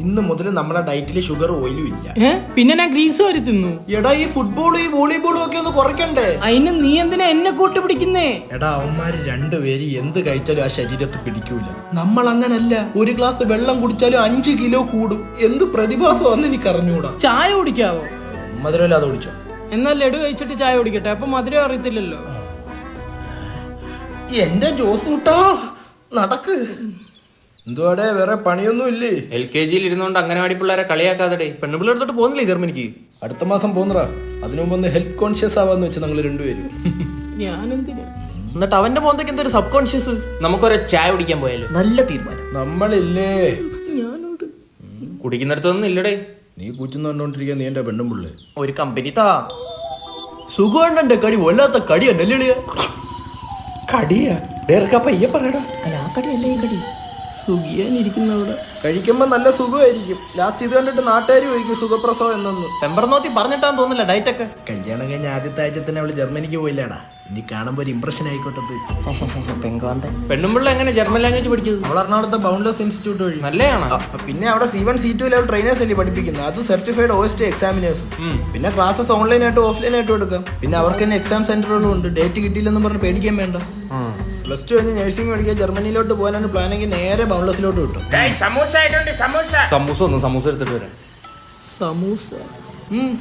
ഇന്ന് മുതൽ നമ്മളെ ഡയറ്റിൽ ഷുഗർ ഓയിലും ഇല്ല. പിന്നെ ഞാൻ ഗ്രീസ് വരെ തിന്നു. എടാ ഈ ഫുട്ബോളും ഈ വോളിബോളും ഒക്കെ ഒന്ന് കുറയ്ക്കണ്ടേ? അതിന് നീ എന്തിനാ എന്നെ കൂട്ടി പിടിക്കുന്നേ? എടാ അവന്മാര് രണ്ടുപേര് എന്ത് കഴിച്ചാലും ആ ശരീരത്ത് പിടിക്കൂല. നമ്മൾ അങ്ങനല്ല. ഒരു ഗ്ലാസ് വെള്ളം കുടിച്ചാലും 5 കിലോ കൂടും. എന്ത് പ്രതിഭാസമാണെന്ന് എനിക്ക് അറിഞ്ഞൂടാ. ചായ കുടിക്കാവോ? മധുരമില്ലാതെ കുടിച്ചോ? എന്നാൽ ലഡു കഴിച്ചിട്ട് ചായ കുടിക്കട്ടെ, അപ്പൊ മധുരം അറിയത്തില്ലല്ലോ. എന്റെ ജോസ് കൂട്ടാ നടക്ക്. എന്തുവാടെ വേറെ പണിയൊന്നും ഇല്ലേ? LKG ഇരുന്നോണ്ട് അംഗനവാടി പിള്ളേരെ കളിയാക്കാതെ പെണ്ണുപിള്ളേർ എടുത്തിട്ട് പോകുന്നില്ലേ ജർമ്മനിക്ക്? അടുത്ത മാസം പോന്നറാ. അതിനു മുമ്പ് ഒന്ന് ഹെൽത്ത് കോൺഷ്യസ് ആവാന്ന് വെച്ച് ഞങ്ങൾ രണ്ടുപേരും. ഞാനെന്തിനാ? എന്നിട്ട് അവന്റെ പോന്തക്ക് എന്തൊരു സബ് കോൺഷ്യസ്. നമുക്കൊരു ചായ കുടിക്കാൻ പോയാലോ? നല്ല തീരുമാനം. നമ്മളില്ലേ ഞാനുണ്ട്. കുടിക്കുന്നിടത്തൊന്നും ഇല്ലടേ. നീ കൂച്ചുന്ന് കണ്ടോണ്ടിരിക്കാൻ നീ എന്റെ പെണ്ണും പിള്ളേ. ഒരു കമ്പനി താ. സുഖമുണ്ടെ കടി വല്ലാത്ത കടിയാ. നെല്ലിളിയ കടിയാ പയ്യ പറയടാ. അല്ല ആ കടിയല്ലേ ഈ കടി. സുഖിയാനിരിക്കുന്ന അവിടെ കഴിക്കുമ്പോ നല്ല സുഖമായിരിക്കും. ലാസ്റ്റ് ഇത് കണ്ടിട്ട് നാട്ടുകാർ ചോദിക്കും സുഖപ്രസവം എന്നൊന്ന്. പെമ്പർനോത്തി പറഞ്ഞിട്ടാന്ന് തോന്നില്ല ഡയറ്റ് ഒക്കെ. കല്യാണം കഴിഞ്ഞ ആദ്യത്തെ ആഴ്ച തന്നെ അവള് ജർമ്മനിക്ക് പോയില്ലാടാ. ഇനി കാണുമ്പോ ഒരു ഇംപ്രഷൻ ആയിക്കോട്ടെ വെച്ച്. പെണ്ണുമ്പിള്ള എങ്ങനെ ജർമ്മൻ ലാംഗ്വേജ് പഠിച്ചത്? അവൾ എറണാകുളത്തെ ബൗണ്ട്ലെസ് ഇൻസ്റ്റിറ്റ്യൂട്ട് വഴി. നല്ലതാണ്. പിന്നെ അവിടെ C1 C2 ലെവൽ ട്രെയിനേഴ്സ് അല്ലേ പഠിപ്പിക്കുന്നത്. അത് സർട്ടിഫൈഡ് OST എക്സാമിനേഴ്സ്. പിന്നെ ക്ലാസ്സസ് ഓൺലൈൻ ആയിട്ടും ഓഫ്ലൈൻ ആയിട്ടും എടുക്കാം. പിന്നെ അവർക്ക് തന്നെ എക്സാം സെന്ററുകളും ഉണ്ട്. ഡേറ്റ് കിട്ടിയില്ലെന്ന് പറഞ്ഞ് പേടിക്കാൻ വേണ്ട. +2 കഴിഞ്ഞ് നഴ്സിംഗ് പഠിക്കാൻ ജർമ്മനിയിലോട്ട് പോകാനാണ് പ്ലാനെങ്കിൽ നേരെ ബൗണ്ട്ലെസ്സിലോട്ട് കിട്ടും. സമൂസ ഒന്ന് സമൂസ എടുത്തിട്ട് വരാം. സമൂസ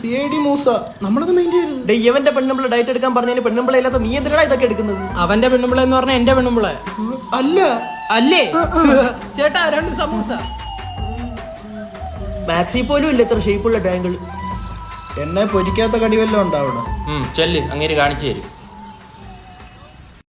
CID മൂസ നമ്മളത് മെയിൻ ചെയ്യരുത്. ഇവന്റെ പെണ്ണുമ്പിള്ള ഡയറ്റ് എടുക്കാൻ പറഞ്ഞതിന് പെണ്ണുമ്പിള്ള ഇല്ലാത്ത നീ എന്തിനാ ഇതൊക്കെ എടുക്കുന്നത്? അവന്റെ പെണ്ണുമ്പിള എന്ന് പറഞ്ഞ എന്റെ പെണ്ണുമ്പിള അല്ല അല്ലേ? ചേട്ടാ 2 സമൂസ. മാക്സി പോലും ഇല്ല ഇത്ര ഷേപ്പുള്ള ഡാങ്കിൾ. എണ്ണ പൊരിക്കാത്ത കടി വല്ലതും ഉണ്ടാവും. ചെല്ല് അങ്ങേര് കാണിച്ചു തരും.